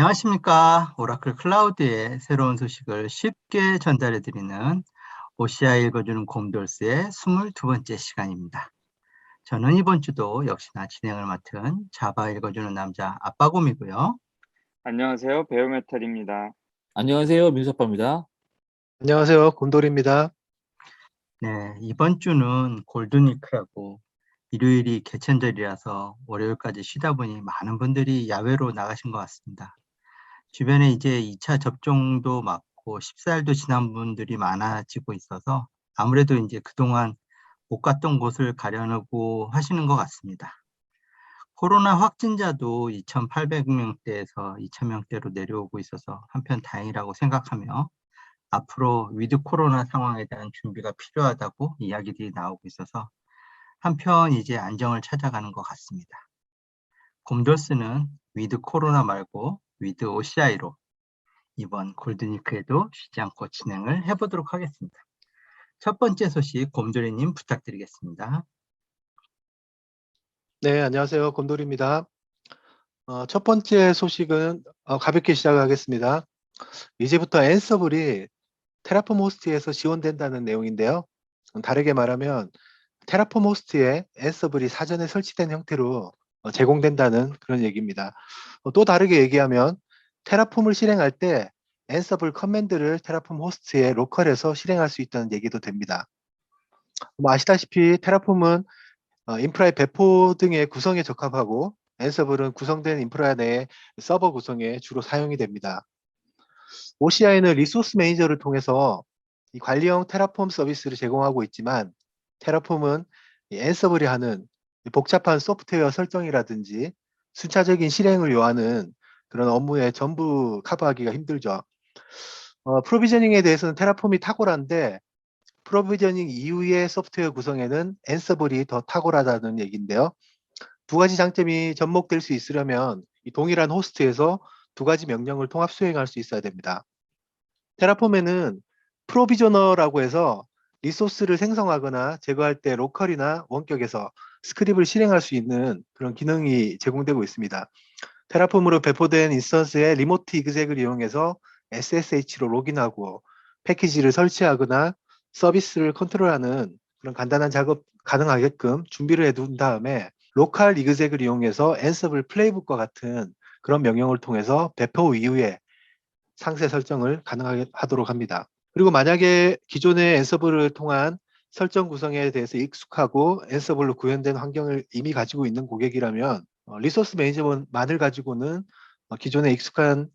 안녕하십니까. 오라클 클라우드의 새로운 소식을 쉽게 전달해드리는 OCI 읽어주는 곰돌스의 22번째 시간입니다. 저는 이번 주도 역시나 진행을 맡은 자바 읽어주는 남자 아빠곰이고요. 안녕하세요. 배우메탈입니다. 안녕하세요. 민석파입니다. 안녕하세요. 곰돌입니다. 네, 이번 주는 골든위크라고 일요일이 개천절이라서 월요일까지 쉬다 보니 많은 분들이 야외로 나가신 것 같습니다. 주변에 이제 2차 접종도 맞고 14일도 지난 분들이 많아지고 있어서 아무래도 이제 그동안 못 갔던 곳을 가려고 하시는 것 같습니다. 코로나 확진자도 2,800명대에서 2,000명대로 내려오고 있어서 한편 다행이라고 생각하며 앞으로 위드 코로나 상황에 대한 준비가 필요하다고 이야기들이 나오고 있어서 한편 이제 안정을 찾아가는 것 같습니다. 곰돌스는 위드 코로나 말고 위드 OCI로 이번 골든위크에도 쉬지 않고 진행을 해보도록 하겠습니다. 첫 번째 소식 곰돌이님 부탁드리겠습니다. 네, 안녕하세요. 곰돌입니다. 첫 번째 소식은 가볍게 시작하겠습니다. 이제부터 앤서블이 테라폼 호스트에서 지원된다는 내용인데요. 다르게 말하면 테라폼 호스트에 앤서블이 사전에 설치된 형태로 제공된다는 그런 얘기입니다. 또 다르게 얘기하면 테라폼을 실행할 때 앤서블 커맨드를 테라폼 호스트의 로컬에서 실행할 수 있다는 얘기도 됩니다. 아시다시피 테라폼은 인프라의 배포 등의 구성에 적합하고 앤서블은 구성된 인프라 내의 서버 구성에 주로 사용이 됩니다. OCI는 리소스 매니저를 통해서 이 관리형 테라폼 서비스를 제공하고 있지만 테라폼은 앤서블이 하는 복잡한 소프트웨어 설정이라든지 순차적인 실행을 요하는 그런 업무에 전부 커버하기가 힘들죠. 프로비저닝에 대해서는 테라폼이 탁월한데 프로비저닝 이후의 소프트웨어 구성에는 앤서블이 더 탁월하다는 얘기인데요. 두 가지 장점이 접목될 수 있으려면 이 동일한 호스트에서 두 가지 명령을 통합 수행할 수 있어야 됩니다. 테라폼에는 프로비저너라고 해서 리소스를 생성하거나 제거할 때 로컬이나 원격에서 스크립을 실행할 수 있는 그런 기능이 제공되고 있습니다. 테라폼으로 배포된 인스턴스의 리모트 이그젝을 이용해서 SSH로 로그인하고 패키지를 설치하거나 서비스를 컨트롤하는 그런 간단한 작업 가능하게끔 준비를 해둔 다음에 로컬 이그젝을 이용해서 앤서블 플레이북과 같은 그런 명령을 통해서 배포 이후에 상세 설정을 가능하게 하도록 합니다. 그리고 만약에 기존의 앤서블을 통한 설정 구성에 대해서 익숙하고 앤서블로 구현된 환경을 이미 가지고 있는 고객이라면 리소스 매니저만을 가지고는 기존에 익숙한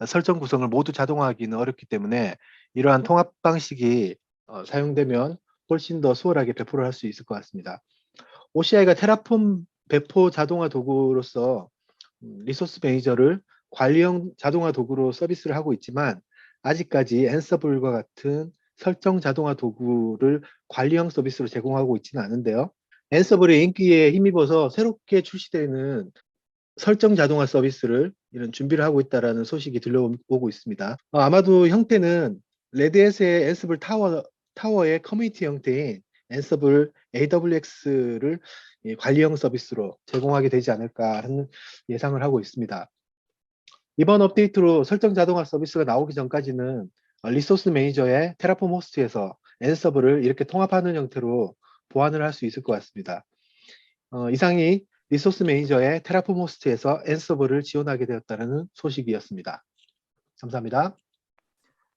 설정 구성을 모두 자동화하기는 어렵기 때문에 이러한 통합 방식이 사용되면 훨씬 더 수월하게 배포를 할 수 있을 것 같습니다. OCI가 테라폼 배포 자동화 도구로서 리소스 매니저를 관리형 자동화 도구로 서비스를 하고 있지만 아직까지 앤서블과 같은 설정 자동화 도구를 관리형 서비스로 제공하고 있지는 않은데요. 앤서블의 인기에 힘입어서 새롭게 출시되는 설정 자동화 서비스를 이런 준비를 하고 있다는 소식이 들려오고 있습니다. 아마도 형태는 레드햇의 앤서블 타워의 커뮤니티 형태인 앤서블 AWX를 관리형 서비스로 제공하게 되지 않을까 하는 예상을 하고 있습니다. 이번 업데이트로 설정 자동화 서비스가 나오기 전까지는 리소스 매니저의 테라폼 호스트에서 앤서블을 이렇게 통합하는 형태로 보완을 할 수 있을 것 같습니다. 이상이 리소스 매니저의 테라폼 호스트에서 앤서블을 지원하게 되었다는 소식이었습니다. 감사합니다.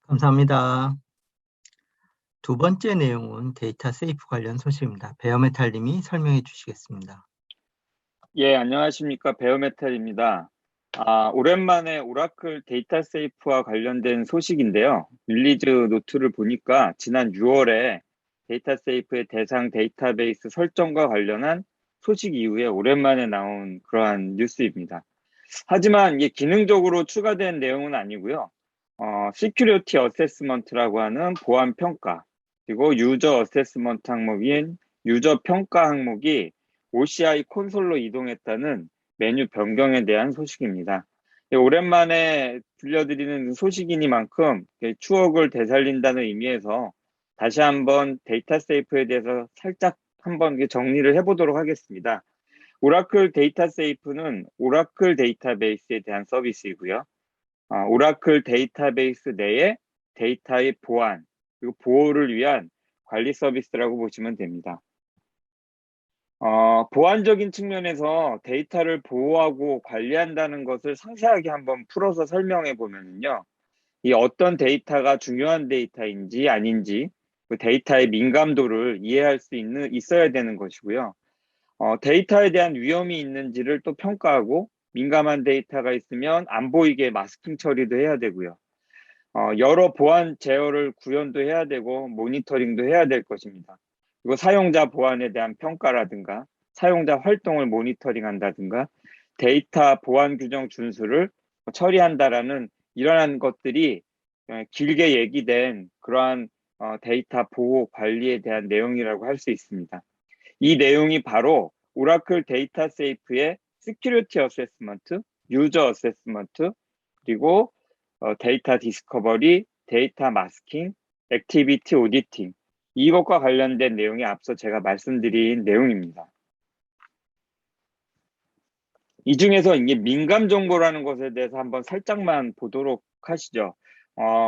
감사합니다. 두 번째 내용은 데이터 세이프 관련 소식입니다. 베어메탈님이 설명해 주시겠습니다. 예, 안녕하십니까. 배우메탈입니다. 오랜만에 오라클 데이터 세이프와 관련된 소식인데요. 릴리즈 노트를 보니까 지난 6월에 데이터 세이프의 대상 데이터베이스 설정과 관련한 소식 이후에 오랜만에 나온 그러한 뉴스입니다. 하지만 이게 기능적으로 추가된 내용은 아니고요. 시큐리티 어세스먼트라고 하는 보안 평가, 그리고 유저 어세스먼트 항목인 유저 평가 항목이 OCI 콘솔로 이동했다는 메뉴 변경에 대한 소식입니다. 오랜만에 들려드리는 소식이니만큼 추억을 되살린다는 의미에서 다시 한번 데이터 세이프에 대해서 살짝 한번 정리를 해보도록 하겠습니다. 오라클 데이터 세이프는 오라클 데이터베이스에 대한 서비스이고요. 오라클 데이터베이스 내의 데이터의 보안, 그리고 보호를 위한 관리 서비스라고 보시면 됩니다. 보안적인 측면에서 데이터를 보호하고 관리한다는 것을 상세하게 한번 풀어서 설명해 보면요. 이 어떤 데이터가 중요한 데이터인지 아닌지 그 데이터의 민감도를 이해할 수 있어야 되는 것이고요. 데이터에 대한 위험이 있는지를 또 평가하고 민감한 데이터가 있으면 안 보이게 마스킹 처리도 해야 되고요. 여러 보안 제어를 구현도 해야 되고 모니터링도 해야 될 것입니다. 그리고 사용자 보안에 대한 평가라든가 사용자 활동을 모니터링 한다든가 데이터 보안 규정 준수를 처리한다라는 이러한 것들이 길게 얘기된 그러한 데이터 보호 관리에 대한 내용이라고 할 수 있습니다. 이 내용이 바로 오라클 데이터 세이프의 시큐리티 어세스먼트, 유저 어세스먼트, 그리고 데이터 디스커버리, 데이터 마스킹, 액티비티 오디팅 이것과 관련된 내용이 앞서 제가 말씀드린 내용입니다. 이 중에서 이게 민감 정보라는 것에 대해서 한번 살짝만 보도록 하시죠.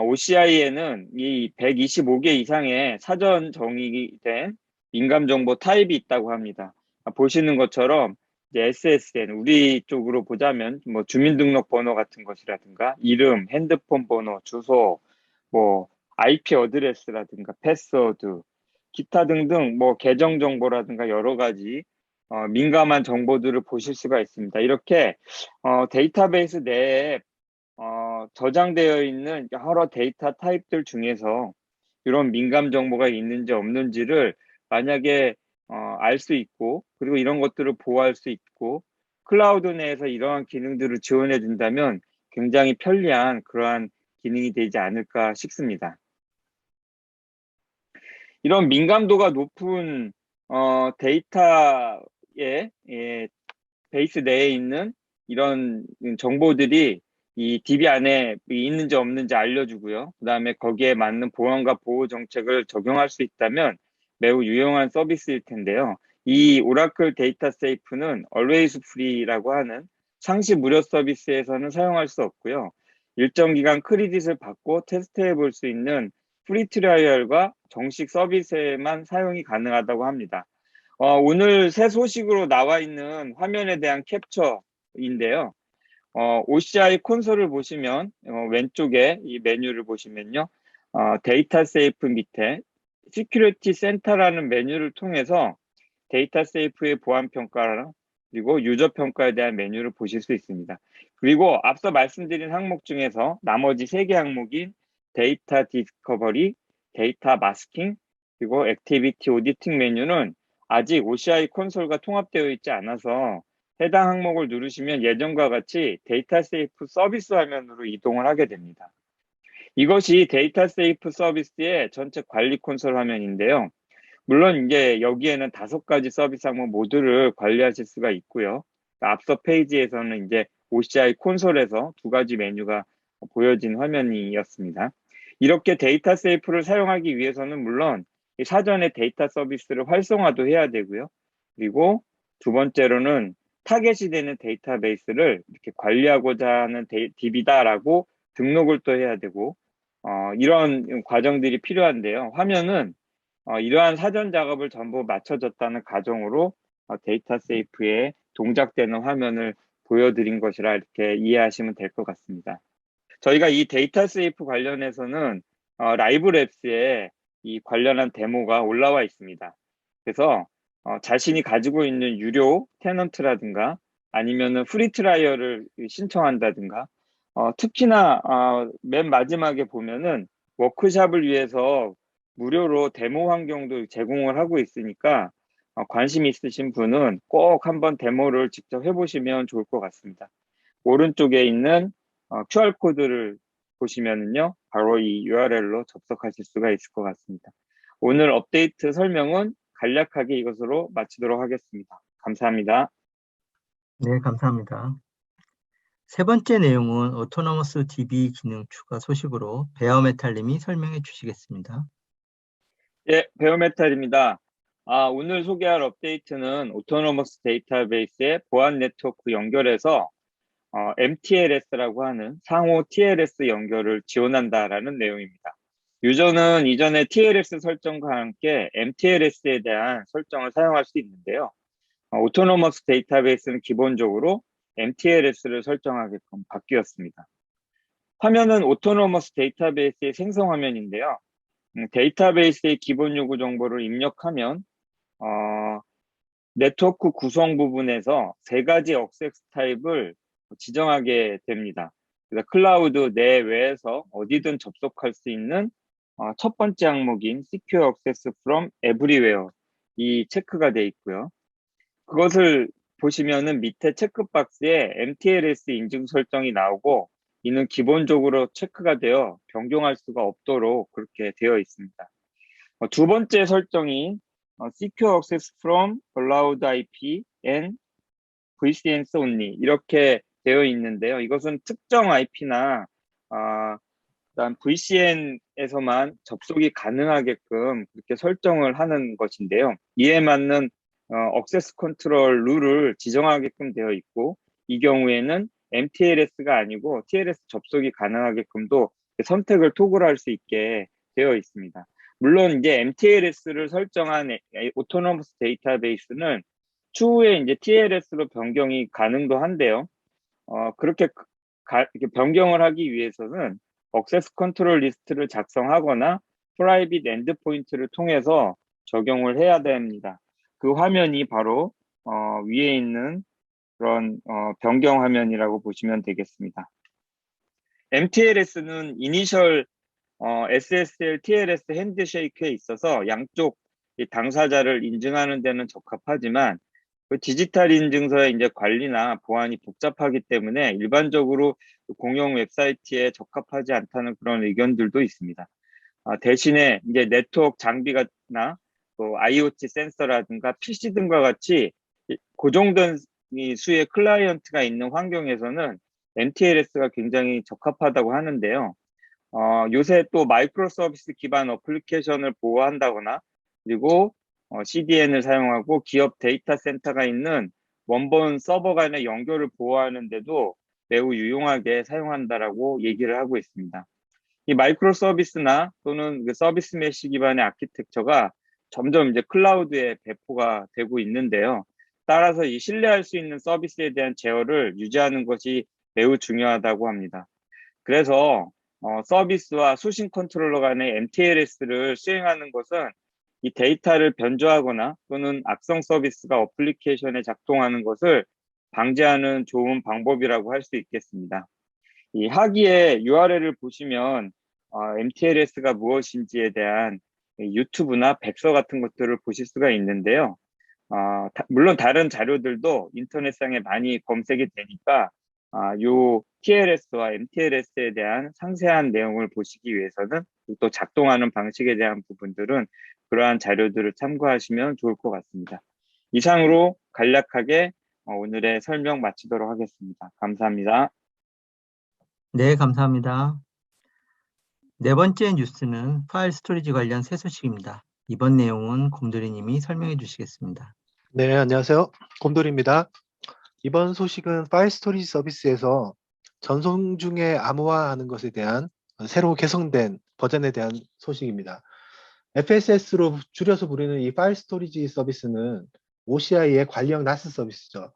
OCI에는 이 125개 이상의 사전 정의된 민감 정보 타입이 있다고 합니다. 보시는 것처럼 이제 SSN, 우리 쪽으로 보자면 뭐 주민등록번호 같은 것이라든가 이름, 핸드폰 번호, 주소, 뭐 IP 어드레스라든가 패스워드, 기타 등등 뭐 계정 정보라든가 여러 가지 민감한 정보들을 보실 수가 있습니다. 이렇게 데이터베이스 내에 저장되어 있는 여러 데이터 타입들 중에서 이런 민감 정보가 있는지 없는지를 만약에 알 수 있고 그리고 이런 것들을 보호할 수 있고 클라우드 내에서 이러한 기능들을 지원해 준다면 굉장히 편리한 그러한 기능이 되지 않을까 싶습니다. 이런 민감도가 높은 데이터의 베이스 내에 있는 이런 정보들이 이 DB 안에 있는지 없는지 알려주고요. 그 다음에 거기에 맞는 보안과 보호 정책을 적용할 수 있다면 매우 유용한 서비스일 텐데요. 이 오라클 데이터 세이프는 Always Free라고 하는 상시 무료 서비스에서는 사용할 수 없고요. 일정 기간 크레딧을 받고 테스트해 볼 수 있는 프리 트라이얼과 정식 서비스에만 사용이 가능하다고 합니다. 오늘 새 소식으로 나와 있는 화면에 대한 캡처인데요. OCI 콘솔을 보시면 왼쪽에 이 메뉴를 보시면요. 데이터 세이프 밑에 시큐리티 센터라는 메뉴를 통해서 데이터 세이프의 보안 평가랑 그리고 유저 평가에 대한 메뉴를 보실 수 있습니다. 그리고 앞서 말씀드린 항목 중에서 나머지 3개 항목인 데이터 디스커버리, 데이터 마스킹, 그리고 액티비티 오디팅 메뉴는 아직 OCI 콘솔과 통합되어 있지 않아서 해당 항목을 누르시면 예전과 같이 데이터 세이프 서비스 화면으로 이동을 하게 됩니다. 이것이 데이터 세이프 서비스의 전체 관리 콘솔 화면인데요. 물론 이제 여기에는 5가지 서비스 항목 모두를 관리하실 수가 있고요. 앞서 페이지에서는 이제 OCI 콘솔에서 2가지 메뉴가 보여진 화면이었습니다. 이렇게 데이터 세이프를 사용하기 위해서는 물론 사전에 데이터 서비스를 활성화도 해야 되고요. 그리고 두 번째로는 타겟이 되는 데이터베이스를 이렇게 관리하고자 하는 DB다라고 등록을 또 해야 되고 이런 과정들이 필요한데요. 화면은 이러한 사전 작업을 전부 마쳐졌다는 가정으로 데이터 세이프에 동작되는 화면을 보여드린 것이라 이렇게 이해하시면 될 것 같습니다. 저희가 이 데이터 세이프 관련해서는 라이브 랩스에 이 관련한 데모가 올라와 있습니다. 그래서 자신이 가지고 있는 유료 테넌트라든가 아니면은 프리 트라이얼을 신청한다든가 특히나 맨 마지막에 보면은 워크샵을 위해서 무료로 데모 환경도 제공을 하고 있으니까 관심 있으신 분은 꼭 한번 데모를 직접 해보시면 좋을 것 같습니다. 오른쪽에 있는 QR코드를 보시면은요, 바로 이 URL로 접속하실 수가 있을 것 같습니다. 오늘 업데이트 설명은 간략하게 이것으로 마치도록 하겠습니다. 감사합니다. 네, 감사합니다. 세 번째 내용은 오토노머스 DB 기능 추가 소식으로 베어메탈님이 설명해 주시겠습니다. 예, 베어메탈입니다. 오늘 소개할 업데이트는 오토노머스 데이터베이스의 보안 네트워크 연결해서 MTLS라고 하는 상호 TLS 연결을 지원한다라는 내용입니다. 유저는 이전에 TLS 설정과 함께 MTLS에 대한 설정을 사용할 수 있는데요. 오토노머스 데이터베이스는 기본적으로 MTLS를 설정하게끔 바뀌었습니다. 화면은 오토노머스 데이터베이스의 생성 화면인데요. 데이터베이스의 기본 요구 정보를 입력하면 네트워크 구성 부분에서 세 가지 액세스 타입을 지정하게 됩니다. 그래서 클라우드 내외에서 어디든 접속할 수 있는 첫 번째 항목인 Secure Access from Everywhere 이 체크가 되어 있고요. 그것을 보시면은 밑에 체크박스에 MTLS 인증 설정이 나오고 이는 기본적으로 체크가 되어 변경할 수가 없도록 그렇게 되어 있습니다. 두 번째 설정인 Secure Access from Cloud IP and VCNs only 이렇게 되어 있는데요. 이것은 특정 IP나 일단 VCN에서만 접속이 가능하게끔 그렇게 설정을 하는 것인데요. 이에 맞는 액세스 컨트롤 룰을 지정하게끔 되어 있고 이 경우에는 MTLS가 아니고 TLS 접속이 가능하게끔도 선택을 토글할 수 있게 되어 있습니다. 물론 이제 MTLS를 설정한 오토노머스 데이터베이스는 추후에 이제 TLS로 변경이 가능도 한데요. 그렇게 이렇게 변경을 하기 위해서는 액세스 컨트롤 리스트를 작성하거나 프라이빗 엔드포인트를 통해서 적용을 해야 됩니다. 그 화면이 바로 위에 있는 그런 변경 화면이라고 보시면 되겠습니다. MTLS는 이니셜 SSL, TLS 핸드쉐이크에 있어서 양쪽 당사자를 인증하는 데는 적합하지만 그 디지털 인증서의 이제 관리나 보안이 복잡하기 때문에 일반적으로 공용 웹사이트에 적합하지 않다는 그런 의견들도 있습니다. 대신에 이제 네트워크 장비나 또 IoT 센서라든가 PC 등과 같이 고정된 수의 클라이언트가 있는 환경에서는 MTLS가 굉장히 적합하다고 하는데요. 요새 또 마이크로 서비스 기반 어플리케이션을 보호한다거나 그리고 CDN을 사용하고 기업 데이터 센터가 있는 원본 서버 간의 연결을 보호하는데도 매우 유용하게 사용한다라고 얘기를 하고 있습니다. 이 마이크로 서비스나 또는 그 서비스 메시 기반의 아키텍처가 점점 이제 클라우드에 배포가 되고 있는데요. 따라서 이 신뢰할 수 있는 서비스에 대한 제어를 유지하는 것이 매우 중요하다고 합니다. 그래서 서비스와 수신 컨트롤러 간의 MTLS를 수행하는 것은 이 데이터를 변조하거나 또는 악성 서비스가 어플리케이션에 작동하는 것을 방지하는 좋은 방법이라고 할 수 있겠습니다. 이 하기의 URL을 보시면 MTLS가 무엇인지에 대한 유튜브나 백서 같은 것들을 보실 수가 있는데요. 물론 다른 자료들도 인터넷상에 많이 검색이 되니까 요 TLS와 MTLS에 대한 상세한 내용을 보시기 위해서는 또 작동하는 방식에 대한 부분들은 그러한 자료들을 참고하시면 좋을 것 같습니다. 이상으로 간략하게 오늘의 설명 마치도록 하겠습니다. 감사합니다. 네, 감사합니다. 네 번째 뉴스는 파일 스토리지 관련 새 소식입니다. 이번 내용은 곰돌이님이 설명해 주시겠습니다. 네, 안녕하세요. 곰돌입니다. 이번 소식은 파일 스토리지 서비스에서 전송 중에 암호화하는 것에 대한 새로 개선된 버전에 대한 소식입니다. FSS로 줄여서 부르는 이 파일 스토리지 서비스는 OCI의 관리형 NAS 서비스죠.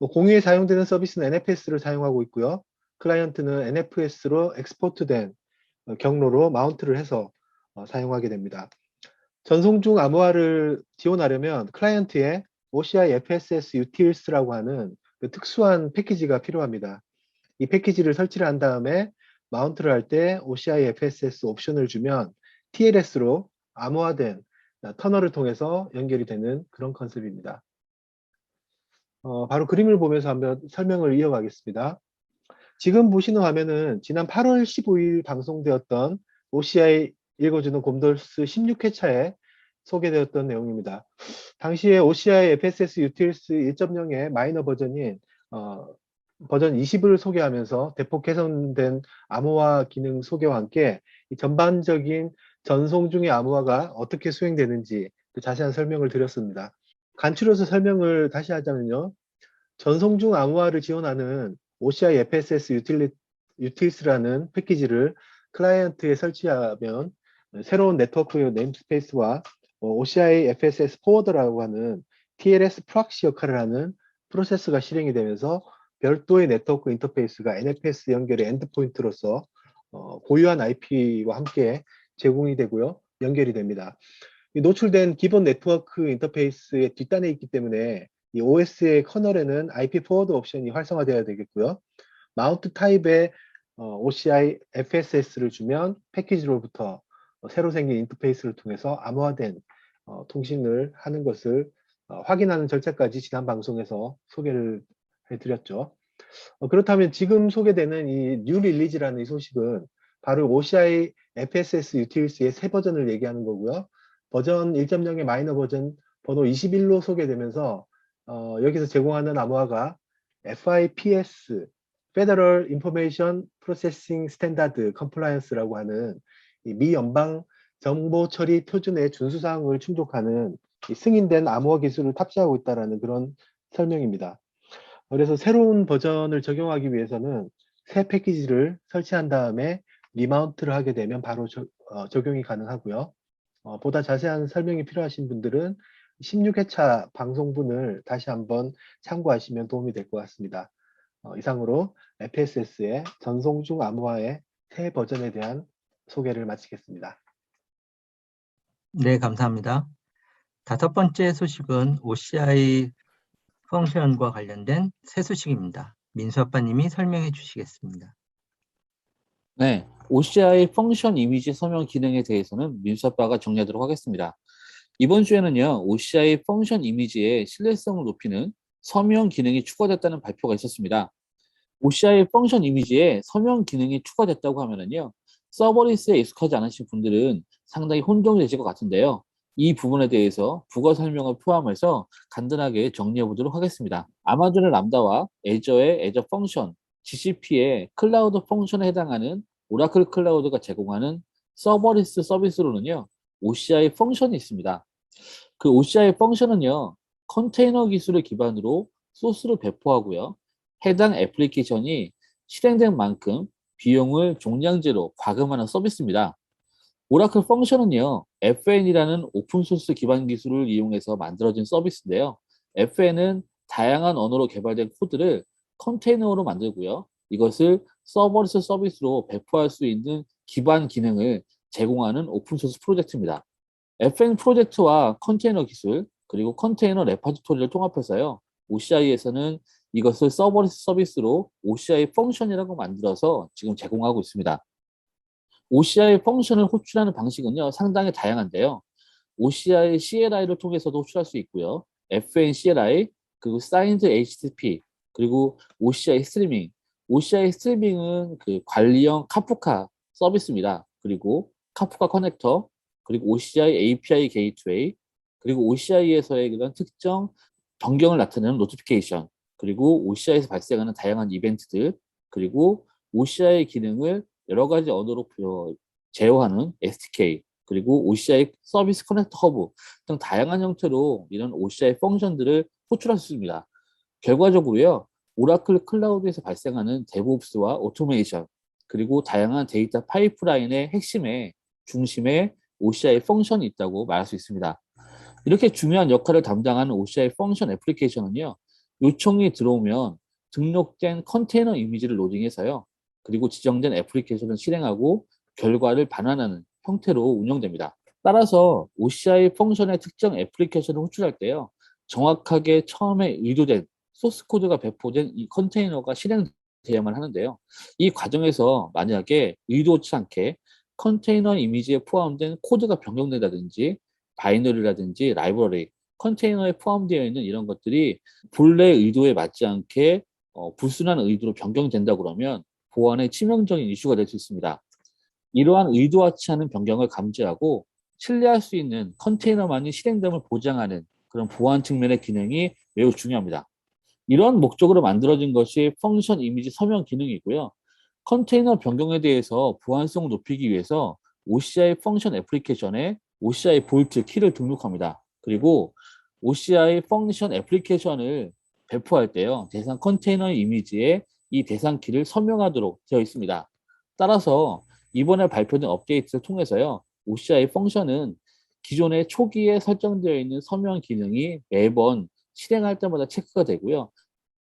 공유에 사용되는 서비스는 NFS를 사용하고 있고요. 클라이언트는 NFS로 엑스포트된 경로로 마운트를 해서 사용하게 됩니다. 전송 중 암호화를 지원하려면 클라이언트에 OCI FSS Utils라고 하는 그 특수한 패키지가 필요합니다. 이 패키지를 설치를 한 다음에 마운트를 할 때 OCI FSS 옵션을 주면 TLS로 암호화된 터널을 통해서 연결이 되는 그런 컨셉입니다. 바로 그림을 보면서 한번 설명을 이어가겠습니다. 지금 보시는 화면은 지난 8월 15일 방송되었던 OCI 읽어주는 곰돌스 16회차에 소개되었던 내용입니다. 당시에 OCI FSS Utils 1.0의 마이너 버전인 버전 20을 소개하면서 대폭 개선된 암호화 기능 소개와 함께 이 전반적인 전송 중의 암호화가 어떻게 수행되는지 자세한 설명을 드렸습니다. 간추려서 설명을 다시 하자면요. 전송 중 암호화를 지원하는 OCI FSS Utils라는 패키지를 클라이언트에 설치하면 새로운 네트워크 네임스페이스와 OCI FSS 포워더라고 하는 TLS 프락시 역할을 하는 프로세스가 실행이 되면서 별도의 네트워크 인터페이스가 NFS 연결의 엔드포인트로서 고유한 IP와 함께 제공이 되고요. 연결이 됩니다. 이 노출된 기본 네트워크 인터페이스의 뒷단에 있기 때문에 이 OS의 커널에는 IP 포워드 옵션이 활성화되어야 되겠고요. 마운트 타입의 OCI FSS를 주면 패키지로부터 새로 생긴 인터페이스를 통해서 암호화된 통신을 하는 것을 확인하는 절차까지 지난 방송에서 소개를 해드렸죠. 그렇다면 지금 소개되는 이 뉴 릴리즈라는 이 소식은 바로 OCI FSS Utils의 새 버전을 얘기하는 거고요. 버전 1.0의 마이너 버전 번호 21로 소개되면서 여기서 제공하는 암호화가 FIPS, Federal Information Processing Standard Compliance라고 하는 이 미 연방 정보 처리 표준의 준수 사항을 충족하는 이 승인된 암호화 기술을 탑재하고 있다는 그런 설명입니다. 그래서 새로운 버전을 적용하기 위해서는 새 패키지를 설치한 다음에 리마운트를 하게 되면 바로 적용이 가능하고요. 보다 자세한 설명이 필요하신 분들은 16회차 방송분을 다시 한번 참고하시면 도움이 될 것 같습니다. 이상으로 FSS의 전송 중 암호화의 새 버전에 대한 소개를 마치겠습니다. 네, 감사합니다. 다섯 번째 소식은 OCI 펑션과 관련된 새 소식입니다. 민수 아빠님이 설명해 주시겠습니다. 네, OCI 펑션 이미지 서명 기능에 대해서는 민수 아빠가 정리하도록 하겠습니다. 이번 주에는요, OCI 펑션 이미지의 신뢰성을 높이는 서명 기능이 추가됐다는 발표가 있었습니다. OCI 펑션 이미지에 서명 기능이 추가됐다고 하면은요, 서버리스에 익숙하지 않으신 분들은 상당히 혼동이 되실 것 같은데요. 이 부분에 대해서 부가 설명을 포함해서 간단하게 정리해 보도록 하겠습니다. 아마존의 람다와 애저의 애저 펑션, GCP의 클라우드 펑션에 해당하는 오라클 클라우드가 제공하는 서버리스 서비스로는요, OCI 펑션이 있습니다. 그 OCI 펑션은요, 컨테이너 기술을 기반으로 소스를 배포하고요, 해당 애플리케이션이 실행된 만큼 비용을 종량제로 과금하는 서비스입니다. 오라클 펑션은요, FN이라는 오픈소스 기반 기술을 이용해서 만들어진 서비스인데요. FN은 다양한 언어로 개발된 코드를 컨테이너로 만들고요. 이것을 서버리스 서비스로 배포할 수 있는 기반 기능을 제공하는 오픈소스 프로젝트입니다. FN 프로젝트와 컨테이너 기술, 그리고 컨테이너 레퍼지토리를 통합해서요. OCI에서는 이것을 서버리스 서비스로 OCI 펑션이라고 만들어서 지금 제공하고 있습니다. OCI 펑션을 호출하는 방식은요, 상당히 다양한데요. OCI CLI를 통해서도 호출할 수 있고요. FN CLI, 그리고 Signed HTTP, 그리고 OCI 스트리밍. OCI 스트리밍은 그 관리형 카프카 서비스입니다. 그리고 카프카 커넥터, 그리고 OCI API 게이트웨이, 그리고 OCI에서의 그런 특정 변경을 나타내는 노티피케이션, 그리고 OCI에서 발생하는 다양한 이벤트들, 그리고 OCI 기능을 여러 가지 언어로 제어하는 SDK, 그리고 OCI 서비스 커넥터 허브 등 다양한 형태로 이런 OCI 펑션들을 호출할 수 있습니다. 결과적으로요, 오라클 클라우드에서 발생하는 데브옵스와 오토메이션, 그리고 다양한 데이터 파이프라인의 중심에 OCI 펑션이 있다고 말할 수 있습니다. 이렇게 중요한 역할을 담당하는 OCI 펑션 애플리케이션은요, 요청이 들어오면 등록된 컨테이너 이미지를 로딩해서요, 그리고 지정된 애플리케이션을 실행하고 결과를 반환하는 형태로 운영됩니다. 따라서 OCI 펑션의 특정 애플리케이션을 호출할 때요, 정확하게 처음에 의도된 소스 코드가 배포된 이 컨테이너가 실행돼야만 하는데요. 이 과정에서 만약에 의도치 않게 컨테이너 이미지에 포함된 코드가 변경된다든지 바이너리라든지 라이브러리, 컨테이너에 포함되어 있는 이런 것들이 본래 의도에 맞지 않게 불순한 의도로 변경된다 그러면 보안에 치명적인 이슈가 될 수 있습니다. 이러한 의도하지 않은 변경을 감지하고 신뢰할 수 있는 컨테이너만이 실행됨을 보장하는 그런 보안 측면의 기능이 매우 중요합니다. 이런 목적으로 만들어진 것이 펑션 이미지 서명 기능이고요. 컨테이너 변경에 대해서 보안성을 높이기 위해서 OCI 펑션 애플리케이션에 OCI 볼트 키를 등록합니다. 그리고 OCI 펑션 애플리케이션을 배포할 때요, 대상 컨테이너 이미지에 이 대상 키를 서명하도록 되어 있습니다. 따라서 이번에 발표된 업데이트를 통해서요, OCI 펑션은 기존에 초기에 설정되어 있는 서명 기능이 매번 실행할 때마다 체크가 되고요.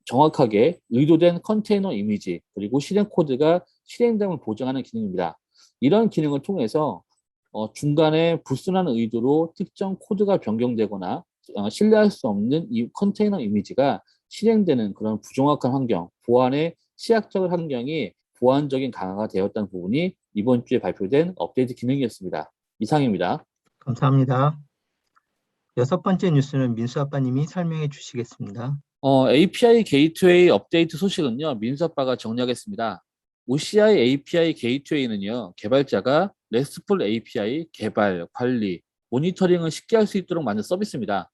정확하게 의도된 컨테이너 이미지 그리고 실행 코드가 실행됨을 보장하는 기능입니다. 이런 기능을 통해서 중간에 불순한 의도로 특정 코드가 변경되거나 신뢰할 수 없는 이 컨테이너 이미지가 실행되는 그런 부정확한 환경, 보안의 취약적 환경이 보안적인 강화가 되었다는 부분이 이번 주에 발표된 업데이트 기능이었습니다. 이상입니다. 감사합니다. 6번째 뉴스는 민수 아빠님이 설명해 주시겠습니다. API 게이트웨이 업데이트 소식은요, 민수 아빠가 정리하겠습니다. OCI API 게이트웨이는요, 개발자가 RESTful API 개발, 관리, 모니터링을 쉽게 할 수 있도록 만든 서비스입니다.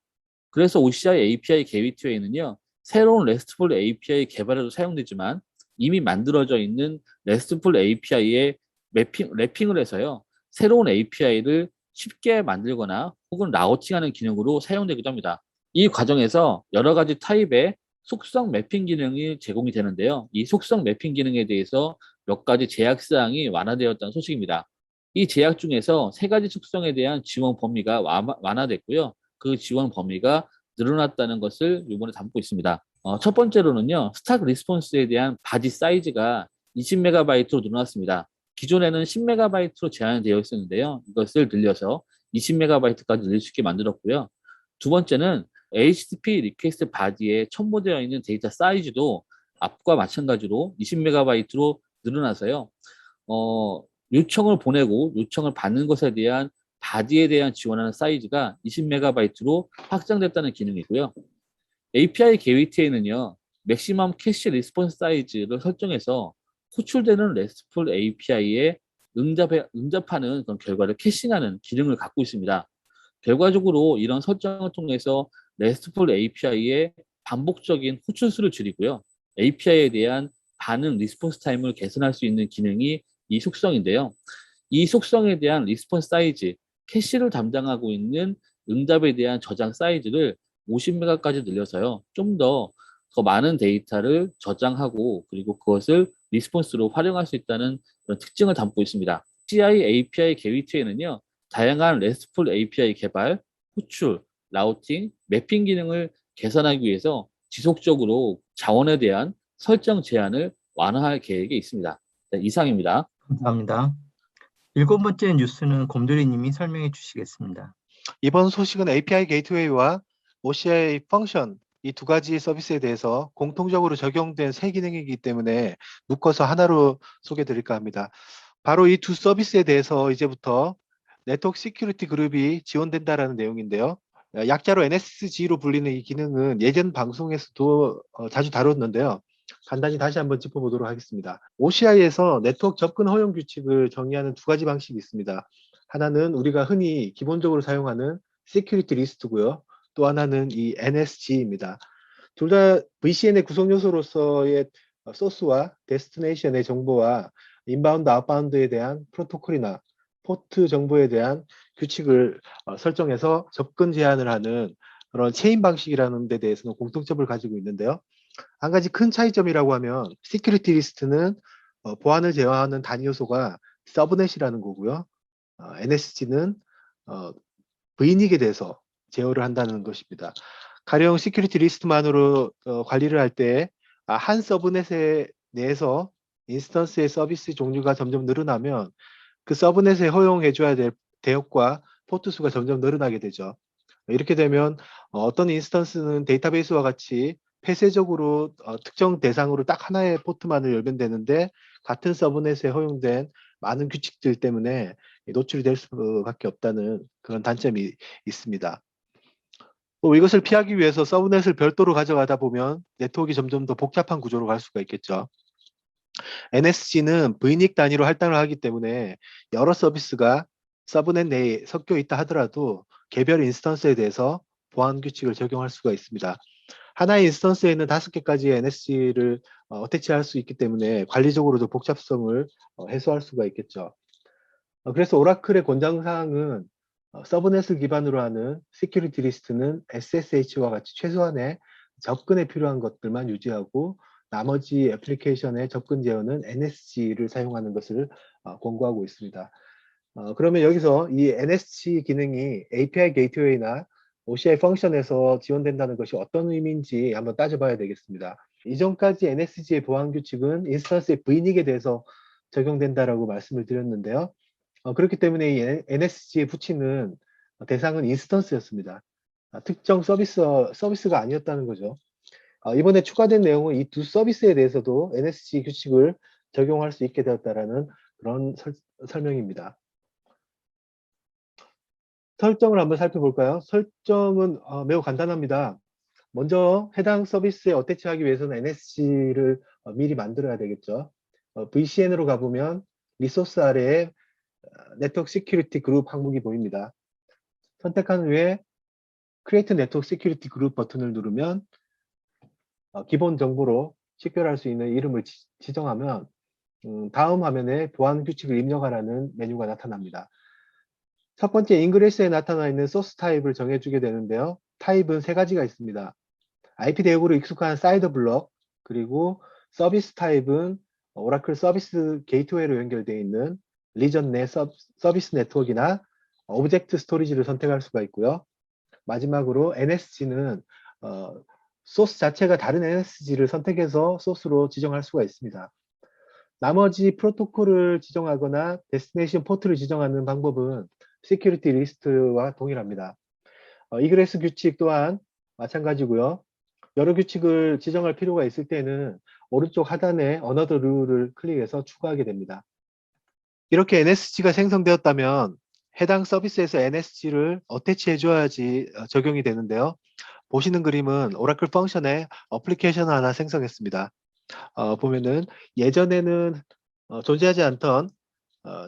그래서 OCI API 게이트웨이는요, 새로운 RESTful API 개발에도 사용되지만 이미 만들어져 있는 RESTful API에 랩핑을 해서요, 새로운 API를 쉽게 만들거나 혹은 라우팅하는 기능으로 사용되기도 합니다. 이 과정에서 여러 가지 타입의 속성 매핑 기능이 제공이 되는데요. 이 속성 매핑 기능에 대해서 몇 가지 제약 사항이 완화되었다는 소식입니다. 이 제약 중에서 세 가지 속성에 대한 지원 범위가 완화됐고요. 그 지원 범위가 늘어났다는 것을 이번에 담고 있습니다. 첫 번째로는요, 스탁 리스폰스에 대한 바디 사이즈가 20MB로 늘어났습니다. 기존에는 10MB로 제한되어 있었는데요. 이것을 늘려서 20MB까지 늘릴 수 있게 만들었고요. 두 번째는 HTTP 리퀘스트 바디에 첨부되어 있는 데이터 사이즈도 앞과 마찬가지로 20MB로 늘어나서요. 요청을 보내고 요청을 받는 것에 대한 바디에 대한 지원하는 사이즈가 20MB로 확장됐다는 기능이고요. API 게이트웨이는요, 맥시멈 캐시 리스폰스 사이즈를 설정해서 호출되는 RESTful API에 응답하는 그런 결과를 캐싱하는 기능을 갖고 있습니다. 결과적으로 이런 설정을 통해서 RESTful API의 반복적인 호출수를 줄이고요. API에 대한 반응 리스폰스 타임을 개선할 수 있는 기능이 이 속성인데요. 이 속성에 대한 리스폰스 사이즈, 캐시를 담당하고 있는 응답에 대한 저장 사이즈를 50메가까지 늘려서요. 좀 더 많은 데이터를 저장하고 그리고 그것을 리스폰스로 활용할 수 있다는 그런 특징을 담고 있습니다. CI API 게이트웨이는요. 다양한 RESTful API 개발, 호출, 라우팅, 매핑 기능을 개선하기 위해서 지속적으로 자원에 대한 설정 제한을 완화할 계획이 있습니다. 네, 이상입니다. 감사합니다. 7번째 뉴스는 곰돌이님이 설명해 주시겠습니다. 이번 소식은 API 게이트웨이와 OCI 펑션 이 두 가지 서비스에 대해서 공통적으로 적용된 새 기능이기 때문에 묶어서 하나로 소개해 드릴까 합니다. 바로 이 두 서비스에 대해서 이제부터 네트워크 시큐리티 그룹이 지원된다라는 내용인데요. 약자로 NSG로 불리는 이 기능은 예전 방송에서도 자주 다뤘는데요. 간단히 다시 한번 짚어보도록 하겠습니다. OCI에서 네트워크 접근 허용 규칙을 정의하는 두 가지 방식이 있습니다. 하나는 우리가 흔히 기본적으로 사용하는 시큐리티 리스트고요. 또 하나는 이 NSG입니다. 둘 다 VCN의 구성 요소로서의 소스와 데스티네이션의 정보와 인바운드, 아웃바운드에 대한 프로토콜이나 포트 정보에 대한 규칙을 설정해서 접근 제한을 하는 그런 체인 방식이라는 데 대해서는 공통점을 가지고 있는데요. 한 가지 큰 차이점이라고 하면 시큐리티 리스트는 보안을 제어하는 단위 요소가 서브넷이라는 거고요. NSG는 V닉에 대해서 제어를 한다는 것입니다. 가령 시큐리티 리스트만으로 관리를 할 때 한 서브넷에 내에서 인스턴스의 서비스 종류가 점점 늘어나면 그 서브넷에 허용해줘야 될 대역과 포트 수가 점점 늘어나게 되죠. 이렇게 되면 어떤 인스턴스는 데이터베이스와 같이 폐쇄적으로 특정 대상으로 딱 하나의 포트만을 열면 되는데 같은 서브넷에 허용된 많은 규칙들 때문에 노출이 될 수밖에 없다는 그런 단점이 있습니다. 또 이것을 피하기 위해서 서브넷을 별도로 가져가다 보면 네트워크가 점점 더 복잡한 구조로 갈 수가 있겠죠. NSG는 V닉 단위로 할당을 하기 때문에 여러 서비스가 서브넷 내에 섞여 있다 하더라도 개별 인스턴스에 대해서 보안 규칙을 적용할 수가 있습니다. 하나의 인스턴스에는 5개까지의 NSG를 어태치할 수 있기 때문에 관리적으로도 복잡성을 해소할 수가 있겠죠. 그래서 오라클의 권장사항은 서브넷을 기반으로 하는 시큐리티 리스트는 SSH와 같이 최소한의 접근에 필요한 것들만 유지하고 나머지 애플리케이션의 접근 제어는 NSG를 사용하는 것을 권고하고 있습니다. 그러면 여기서 이 NSG 기능이 API 게이트웨이나 OCI 펑션에서 지원된다는 것이 어떤 의미인지 한번 따져봐야 되겠습니다. 이전까지 NSG의 보안 규칙은 인스턴스의 vNic에 대해서 적용된다라고 말씀을 드렸는데요. 그렇기 때문에 이 NSG의 붙이는 대상은 인스턴스였습니다. 특정 서비스가 아니었다는 거죠. 이번에 추가된 내용은 이 두 서비스에 대해서도 NSG 규칙을 적용할 수 있게 되었다라는 그런 설명입니다. 설정을 한번 살펴볼까요? 설정은 매우 간단합니다. 먼저 해당 서비스에 어태치하기 위해서는 NSG를 미리 만들어야 되겠죠. VCN으로 가보면 리소스 아래에 네트워크 시큐리티 그룹 항목이 보입니다. 선택한 후에 Create Network Security Group 버튼을 누르면 기본 정보로 식별할 수 있는 이름을 지정하면 다음 화면에 보안 규칙을 입력하라는 메뉴가 나타납니다. 첫 번째 인그레스에 나타나 있는 소스 타입을 정해주게 되는데요. 타입은 세 가지가 있습니다. IP 대역으로 익숙한 사이드 블럭, 그리고 서비스 타입은 오라클 서비스 게이트웨이로 연결되어 있는 리전 내 서비스 네트워크나 오브젝트 스토리지를 선택할 수가 있고요. 마지막으로 NSG는 소스 자체가 다른 NSG를 선택해서 소스로 지정할 수가 있습니다. 나머지 프로토콜을 지정하거나 데스티네이션 포트를 지정하는 방법은 시큐리티 리스트와 동일합니다. 이그레스 규칙 또한 마찬가지고요. 여러 규칙을 지정할 필요가 있을 때는 오른쪽 하단에 Another Rule을 클릭해서 추가하게 됩니다. 이렇게 NSG가 생성되었다면 해당 서비스에서 NSG를 어태치 해줘야지 적용이 되는데요. 보시는 그림은 오라클 펑션에 어플리케이션 하나 생성했습니다. 보면은 예전에는 존재하지 않던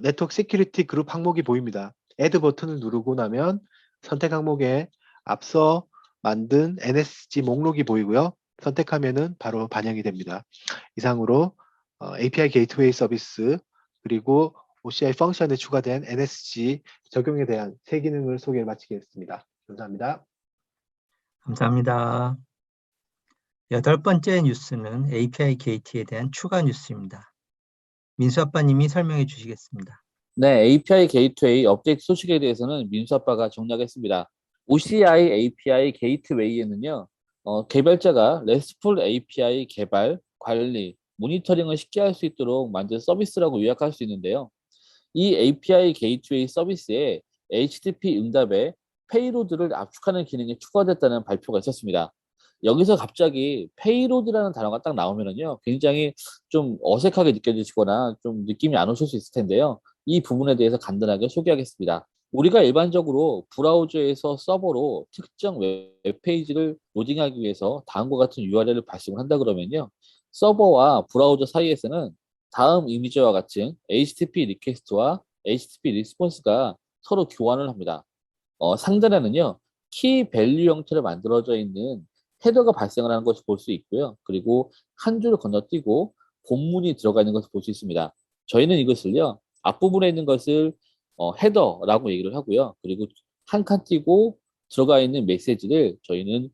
네트워크 시큐리티 그룹 항목이 보입니다. Add 버튼을 누르고 나면 선택 항목에 앞서 만든 NSG 목록이 보이고요. 선택하면은 바로 반영이 됩니다. 이상으로 API 게이트웨이 서비스 그리고 OCI 펑션에 추가된 NSG 적용에 대한 세 기능을 소개를 마치겠습니다. 감사합니다. 감사합니다. 여덟 번째 뉴스는 API 게이트에 대한 추가 뉴스입니다. 민수 아빠님이 설명해 주시겠습니다. 네, API 게이트웨이 업데이트 소식에 대해서는 민수 아빠가 정리하겠습니다. OCI API 게이트웨이에는요, 개발자가 RESTful API 개발, 관리, 모니터링을 쉽게 할 수 있도록 만든 서비스라고 요약할 수 있는데요. 이 API 게이트웨이 서비스에 HTTP 응답에 페이로드를 압축하는 기능이 추가됐다는 발표가 있었습니다. 여기서 갑자기 페이로드라는 단어가 딱 나오면은요, 굉장히 좀 어색하게 느껴지시거나 좀 느낌이 안 오실 수 있을 텐데요. 이 부분에 대해서 간단하게 소개하겠습니다. 우리가 일반적으로 브라우저에서 서버로 특정 웹페이지를 로딩하기 위해서 다음과 같은 URL을 발송을 한다 그러면요. 서버와 브라우저 사이에서는 다음 이미지와 같은 HTTP 리퀘스트와 HTTP 리스폰스가 서로 교환을 합니다. 상단에는요, 키 밸류 형태로 만들어져 있는 헤더가 발생을 하는 것을 볼 수 있고요. 그리고 한 줄을 건너뛰고 본문이 들어가 있는 것을 볼 수 있습니다. 저희는 이것을요, 앞부분에 있는 것을 헤더라고 얘기를 하고요. 그리고 한 칸 띄고 들어가 있는 메시지를 저희는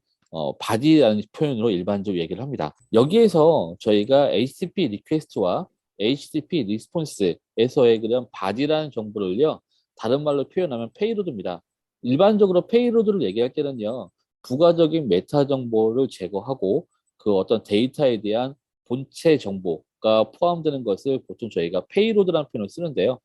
body라는 표현으로 일반적으로 얘기를 합니다. 여기에서 저희가 HTTP 리퀘스트와 HTTP 리스폰스에서의 그런 body라는 정보를요, 다른 말로 표현하면 페이로드입니다. 일반적으로 페이로드를 얘기할 때는요, 부가적인 메타 정보를 제거하고 그 어떤 데이터에 대한 본체 정보가 포함되는 것을 보통 저희가 페이로드라는 표현을 쓰는데요.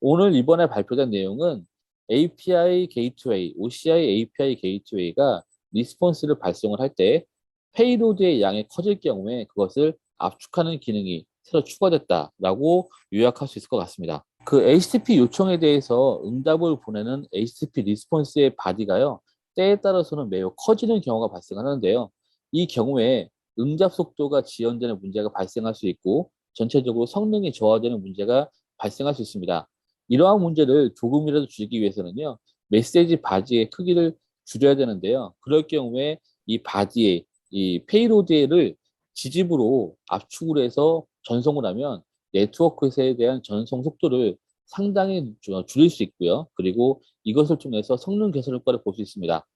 오늘 이번에 발표된 내용은 API 게이트웨이, OCI API 게이트웨이가 리스폰스를 발송을 할 때 페이로드의 양이 커질 경우에 그것을 압축하는 기능이 새로 추가됐다라고 요약할 수 있을 것 같습니다. 그 HTTP 요청에 대해서 응답을 보내는 HTTP 리스폰스의 바디가요, 때에 따라서는 매우 커지는 경우가 발생하는데요. 이 경우에 응답 속도가 지연되는 문제가 발생할 수 있고 전체적으로 성능이 저하되는 문제가 발생할 수 있습니다. 이러한 문제를 조금이라도 줄이기 위해서는요, 메시지 바디의 크기를 줄여야 되는데요. 그럴 경우에 이 바디의 이 페이로드를 지집으로 압축을 해서 전송을 하면 네트워크에 대한 전송 속도를 상당히 줄일 수 있고요. 그리고 이것을 통해서 성능 개선 효과를 볼 수 있습니다.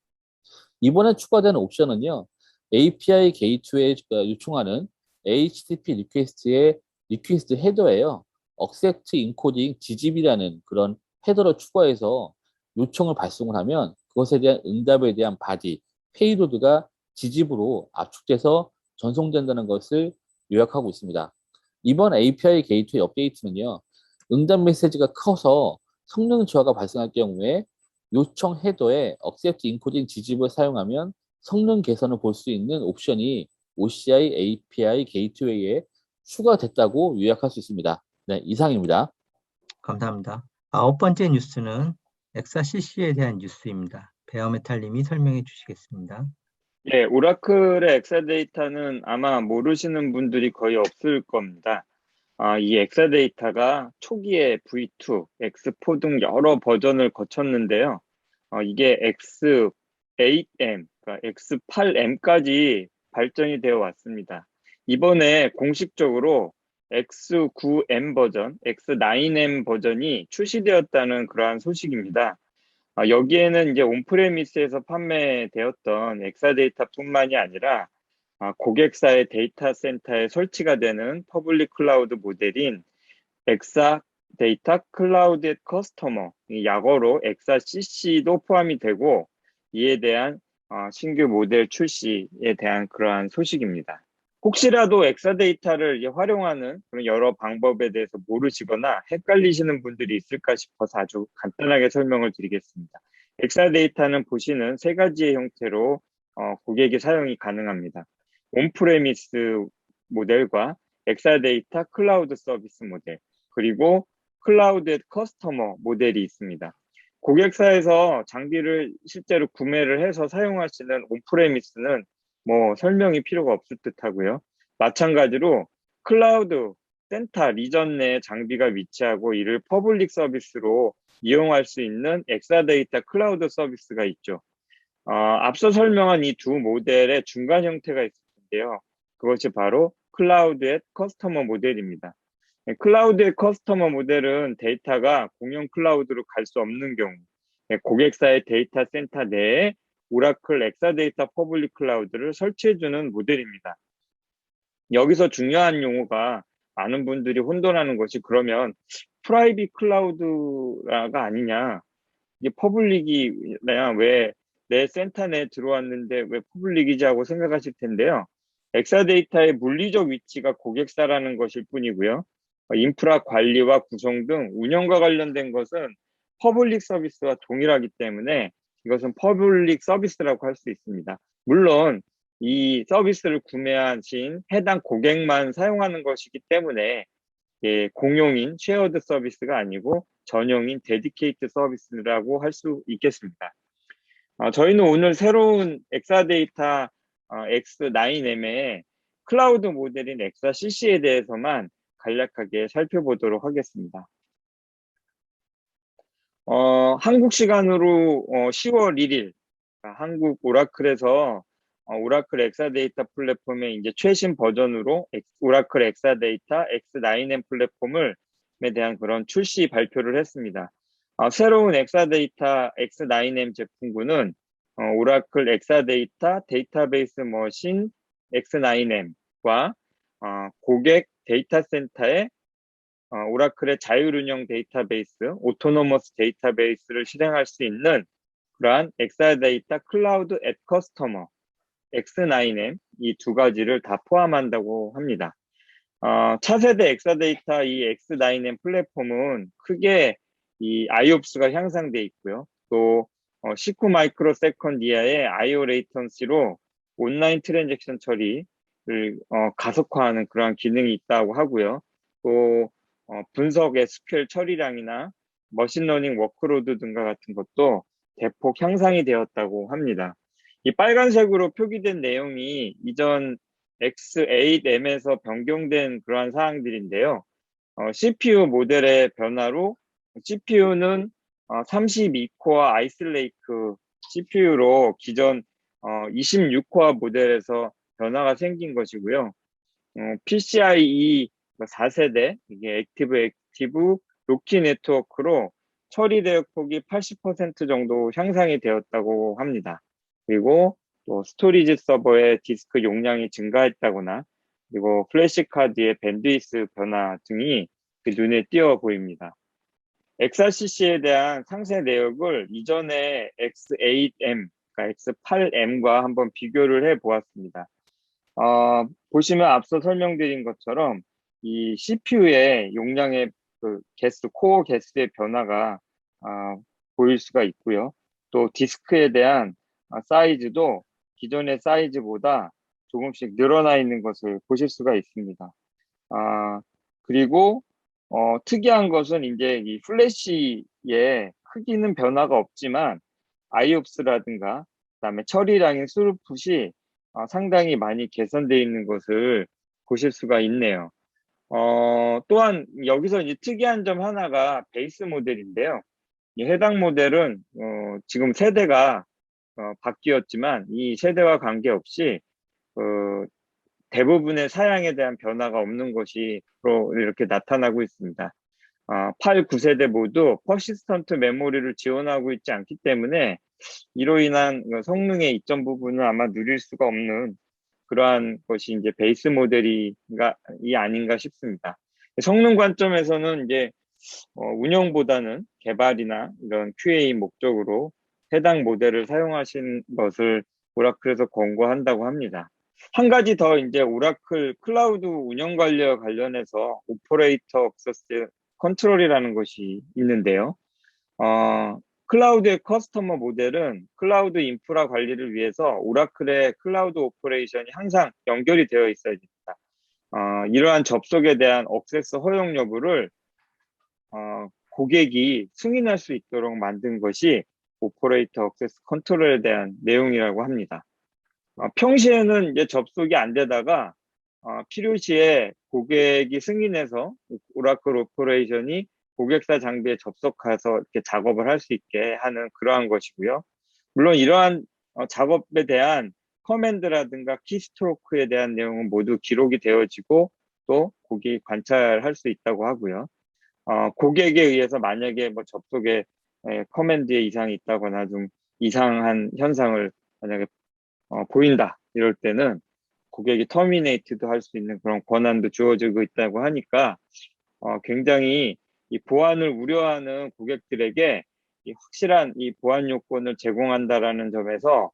이번에 추가된 옵션은요, API 게이트웨이가 요청하는 HTTP 리퀘스트의 리퀘스트 헤더예요. accept encoding GZIP이라는 그런 헤더를 추가해서 요청을 발송을 하면 그것에 대한 응답에 대한 바디, 페이로드가 GZIP으로 압축돼서 전송된다는 것을 요약하고 있습니다. 이번 API 게이트웨이 업데이트는요, 응답 메시지가 커서 성능 저하가 발생할 경우에 요청 헤더에 accept encoding GZIP을 사용하면 성능 개선을 볼 수 있는 옵션이 OCI API 게이트웨이에 추가됐다고 요약할 수 있습니다. 네, 이상입니다. 감사합니다. 9번째 뉴스는 엑사CC에 대한 뉴스입니다. 베어메탈님이 설명해 주시겠습니다. 예, 오라클의 엑사데이터는 아마 모르시는 분들이 거의 없을 겁니다. 이 엑사데이터가 초기에 V2, X4 등 여러 버전을 거쳤는데요. 이게 X8M, 그러니까 X8M까지 발전이 되어 왔습니다. 이번에 공식적으로 X9M 버전, X9M 버전이 출시되었다는 그러한 소식입니다. 여기에는 이제 온프레미스에서 판매되었던 엑사데이터뿐만이 아니라 고객사의 데이터 센터에 설치가 되는 퍼블릭 클라우드 모델인 엑사 데이터 클라우드 앳 커스터머, 약어로 엑사 CC도 포함이 되고, 이에 대한 신규 모델 출시에 대한 그러한 소식입니다. 혹시라도 엑사 데이터를 활용하는 그런 여러 방법에 대해서 모르시거나 헷갈리시는 분들이 있을까 싶어서 아주 간단하게 설명을 드리겠습니다. 엑사 데이터는 보시는 세 가지의 형태로 고객이 사용이 가능합니다. 온프레미스 모델과 엑사데이터 클라우드 서비스 모델, 그리고 클라우드 앳 커스터머 모델이 있습니다. 고객사에서 장비를 실제로 구매를 해서 사용하시는 온프레미스는 뭐 설명이 필요가 없을 듯 하고요. 마찬가지로 클라우드 센터 리전 내에 장비가 위치하고 이를 퍼블릭 서비스로 이용할 수 있는 엑사데이터 클라우드 서비스가 있죠. 앞서 설명한 이 두 모델의 중간 형태가 있을 텐데요. 그것이 바로 클라우드 앳 커스터머 모델입니다. 클라우드 앳 커스터머 모델은 데이터가 공용 클라우드로 갈 수 없는 경우, 고객사의 데이터 센터 내에 오라클 엑사데이터 퍼블릭 클라우드를 설치해주는 모델입니다. 여기서 중요한 용어가 많은 분들이 혼돈하는 것이, 그러면 프라이빗 클라우드가 아니냐, 이게 퍼블릭이냐, 왜 내 센터 내에 들어왔는데 왜 퍼블릭이지 하고 생각하실 텐데요. 엑사데이터의 물리적 위치가 고객사라는 것일 뿐이고요. 인프라 관리와 구성 등 운영과 관련된 것은 퍼블릭 서비스와 동일하기 때문에 이것은 퍼블릭 서비스라고 할 수 있습니다. 물론 이 서비스를 구매하신 해당 고객만 사용하는 것이기 때문에 공용인 쉐어드 서비스가 아니고 전용인 데디케이트 서비스라고 할 수 있겠습니다. 저희는 오늘 새로운 엑사데이터 X9M의 클라우드 모델인 엑사CC에 대해서만 간략하게 살펴보도록 하겠습니다. 한국 시간으로 10월 1일 한국 오라클에서 오라클 엑사데이터 플랫폼의 이제 최신 버전으로 오라클 엑사데이터 X9M 플랫폼에 대한 그런 출시 발표를 했습니다. 새로운 엑사데이터 X9M 제품군은 오라클 엑사데이터 데이터베이스 머신 X9M과 고객 데이터 센터의 오라클의 자율운영 데이터베이스, 오토노머스 데이터베이스를 실행할 수 있는 그러한 엑사데이터 클라우드 앳 커스터머 X9M 이 두 가지를 다 포함한다고 합니다. 차세대 엑사데이터 이 X9M 플랫폼은 크게 이 IOPS가 향상돼 있고요. 또 19 마이크로 세컨드 이하의 IO 레이턴시로 온라인 트랜잭션 처리를 가속화하는 그러한 기능이 있다고 하고요. 또 분석 SQL 처리량이나 머신러닝 워크로드 등과 같은 것도 대폭 향상이 되었다고 합니다. 이 빨간색으로 표기된 내용이 이전 X8M에서 변경된 그러한 사항들인데요. CPU 모델의 변화로 CPU는 32코어 아이슬레이크 CPU로 기존 26코어 모델에서 변화가 생긴 것이고요. PCIe 4세대 이게 액티브 로키 네트워크로 처리 대역폭이 80% 정도 향상이 되었다고 합니다. 그리고 또 스토리지 서버의 디스크 용량이 증가했다거나 그리고 플래시카드의 밴드위스 변화 등이 눈에 띄어 보입니다. XRCC에 대한 상세 내역을 이전에 X8M, 그러니까 X8M과 한번 비교를 해 보았습니다. 보시면 앞서 설명드린 것처럼 이 CPU의 용량의 코어 개수의 변화가 보일 수가 있고요. 또 디스크에 대한 사이즈도 기존의 사이즈보다 조금씩 늘어나 있는 것을 보실 수가 있습니다. 그리고 특이한 것은 이제 이 플래시의 크기는 변화가 없지만 IOPS라든가 그다음에 처리량인 스루풋이 상당히 많이 개선되어 있는 것을 보실 수가 있네요. 또한 여기서 이제 특이한 점 하나가 베이스 모델인데요. 이 해당 모델은 지금 세대가 바뀌었지만 이 세대와 관계없이 대부분의 사양에 대한 변화가 없는 것이 이렇게 나타나고 있습니다. 8, 9세대 모두 퍼시스턴트 메모리를 지원하고 있지 않기 때문에 이로 인한 성능의 이점 부분은 아마 누릴 수가 없는 그러한 것이 이제 베이스 모델이 아닌가 싶습니다. 성능 관점에서는 이제 운영보다는 개발이나 이런 QA 목적으로 해당 모델을 사용하신 것을 오라클에서 권고한다고 합니다. 한 가지 더 이제 오라클 클라우드 운영 관리와 관련해서 오퍼레이터 액세스 컨트롤이라는 것이 있는데요. 클라우드의 커스터머 모델은 클라우드 인프라 관리를 위해서 오라클의 클라우드 오퍼레이션이 항상 연결이 되어 있어야 됩니다. 이러한 접속에 대한 액세스 허용 여부를 고객이 승인할 수 있도록 만든 것이 오퍼레이터 액세스 컨트롤에 대한 내용이라고 합니다. 평시에는 이제 접속이 안 되다가 필요시에 고객이 승인해서 오라클 오퍼레이션이 고객사 장비에 접속해서 이렇게 작업을 할 수 있게 하는 그러한 것이고요. 물론 이러한 작업에 대한 커맨드라든가 키스트로크에 대한 내용은 모두 기록이 되어지고 또 고객이 관찰할 수 있다고 하고요. 고객에 의해서 만약에 뭐 접속에 커맨드에 이상이 있다거나 좀 이상한 현상을 만약에 보인다 이럴 때는 고객이 터미네이트도 할 수 있는 그런 권한도 주어지고 있다고 하니까 굉장히 이 보안을 우려하는 고객들에게 이 확실한 이 보안 요건을 제공한다라는 점에서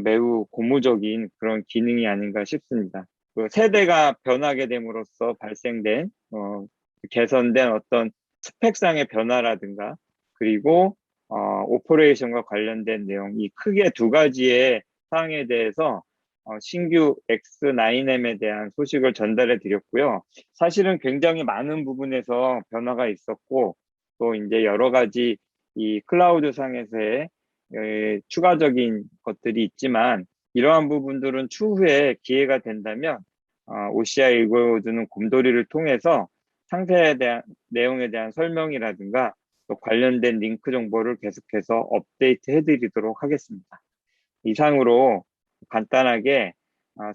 매우 고무적인 그런 기능이 아닌가 싶습니다. 그 세대가 변하게 됨으로써 발생된 개선된 어떤 스펙상의 변화라든가 그리고 오퍼레이션과 관련된 내용 이 크게 두 가지의 사항에 대해서 신규 X9M에 대한 소식을 전달해 드렸고요. 사실은 굉장히 많은 부분에서 변화가 있었고 또 이제 여러 가지 이 클라우드 상에서의 추가적인 것들이 있지만 이러한 부분들은 추후에 기회가 된다면 OCI 일고두는 곰돌이를 통해서 상세에 대한 내용에 대한 설명이라든가 또 관련된 링크 정보를 계속해서 업데이트 해드리도록 하겠습니다. 이상으로 간단하게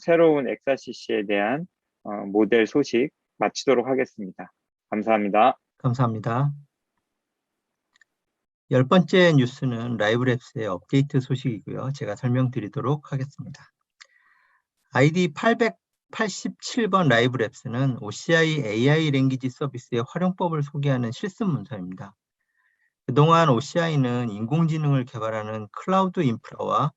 새로운 XRCC에 대한 모델 소식 마치도록 하겠습니다. 감사합니다. 감사합니다. 10번째 뉴스는 라이브랩스의 업데이트 소식이고요. 제가 설명드리도록 하겠습니다. ID 887번 라이브랩스는 OCI AI 랭귀지 서비스의 활용법을 소개하는 실습 문서입니다. 그동안 OCI는 인공지능을 개발하는 클라우드 인프라와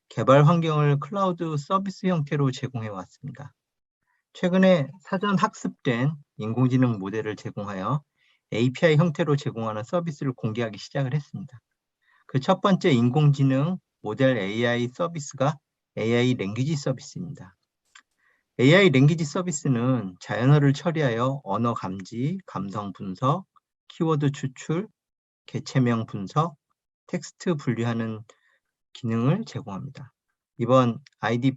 개발 환경을 클라우드 서비스 형태로 제공해 왔습니다. 최근에 사전 학습된 인공지능 모델을 제공하여 API 형태로 제공하는 서비스를 공개하기 시작을 했습니다. 그 첫 번째 인공지능 모델 AI 서비스가 AI 랭귀지 서비스입니다. AI 랭귀지 서비스는 자연어를 처리하여 언어 감지, 감성 분석, 키워드 추출, 개체명 분석, 텍스트 분류하는 기능을 제공합니다. 이번 ID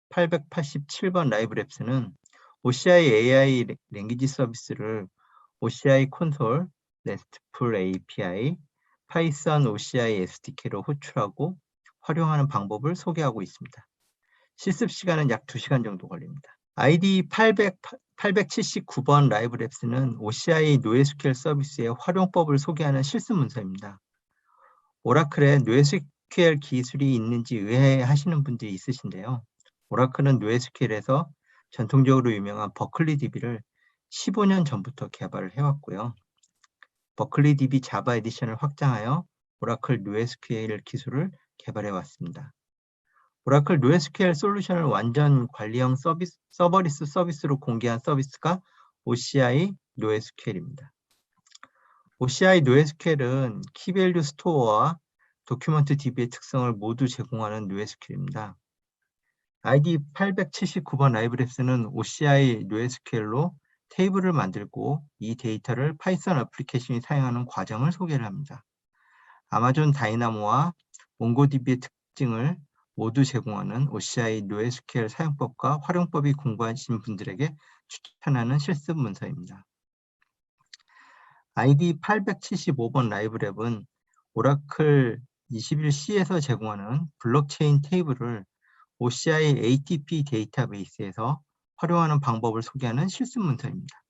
887번 라이브랩스는 OCI AI 랭귀지 서비스를 OCI 콘솔, RESTful API, 파이썬 OCI SDK로 호출하고 활용하는 방법을 소개하고 있습니다. 실습 시간은 약 2시간 정도 걸립니다. ID 879번 라이브랩스는 OCI NoSQL 서비스의 활용법을 소개하는 실습 문서입니다. 오라클에 NoSQL 기술이 있는지 의아해하시는 분들이 있으신데요. 오라클은 NoSQL에서 전통적으로 유명한 버클리 DB를 15년 전부터 개발을 해왔고요. 버클리 DB 자바 에디션을 확장하여 오라클 NoSQL 기술을 개발해 왔습니다. 오라클 NoSQL 솔루션을 완전 관리형 서버리스 서비스로 공개한 서비스가 OCI NoSQL입니다. OCI NoSQL은 키밸류 스토어와 도큐먼트 DB의 특성을 모두 제공하는 NoSQL입니다. ID 879번 라이브랩스는 OCI NoSQL로 테이블을 만들고 이 데이터를 파이썬 애플리케이션이 사용하는 과정을 소개를 합니다. 아마존 다이나모와 몽고DB의 특징을 모두 제공하는 OCI NoSQL 사용법과 활용법이 궁금하신 분들에게 추천하는 실습 문서입니다. ID 875번 라이브랩은 오라클 21C에서 제공하는 블록체인 테이블을 OCI ATP 데이터베이스에서 활용하는 방법을 소개하는 실습 문서입니다.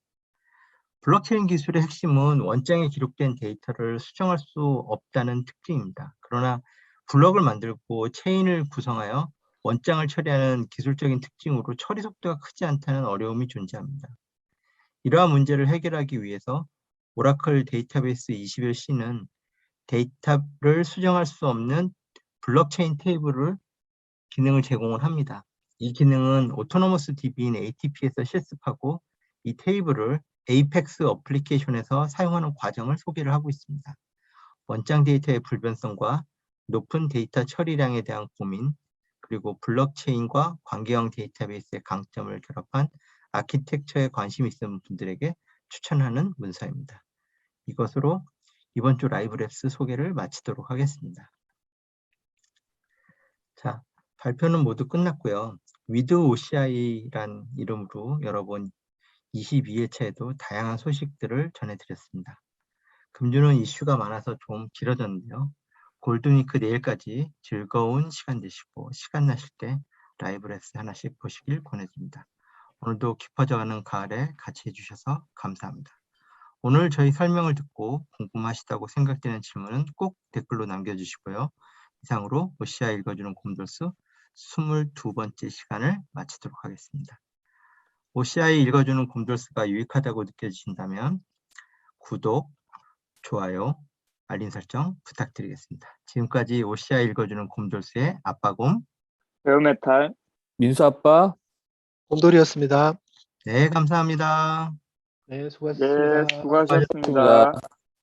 블록체인 기술의 핵심은 원장에 기록된 데이터를 수정할 수 없다는 특징입니다. 그러나 블록을 만들고 체인을 구성하여 원장을 처리하는 기술적인 특징으로 처리 속도가 크지 않다는 어려움이 존재합니다. 이러한 문제를 해결하기 위해서 오라클 데이터베이스 21C는 데이터를 수정할 수 없는 블록체인 테이블을 기능을 제공을 합니다. 이 기능은 오토노머스 DB인 ATP에서 실습하고 이 테이블을 에이펙스 어플리케이션에서 사용하는 과정을 소개를 하고 있습니다. 원장 데이터의 불변성과 높은 데이터 처리량에 대한 고민, 그리고 블록체인과 관계형 데이터베이스의 강점을 결합한 아키텍처에 관심이 있는 분들에게 추천하는 문서입니다. 이것으로 이번 주 라이브랩스 소개를 마치도록 하겠습니다. 자, 발표는 모두 끝났고요. with OCI란 이름으로 여러분 22회차에도 다양한 소식들을 전해드렸습니다. 금주는 이슈가 많아서 좀 길어졌는데요. 골든위크 내일까지 즐거운 시간 되시고 시간 나실 때 라이브랩스 하나씩 보시길 권해드립니다. 오늘도 깊어져가는 가을에 같이 해주셔서 감사합니다. 오늘 저희 설명을 듣고 궁금하시다고 생각되는 질문은 꼭 댓글로 남겨주시고요. 이상으로 OCI 읽어주는 곰돌스 22번째 시간을 마치도록 하겠습니다. OCI 읽어주는 곰돌스가 유익하다고 느껴지신다면 구독, 좋아요, 알림 설정 부탁드리겠습니다. 지금까지 OCI 읽어주는 곰돌스의 아빠곰 베어메탈 민수 아빠. 곰돌이었습니다. 네, 감사합니다. 네, 네, 수고하셨습니다. 수고하셨습니다.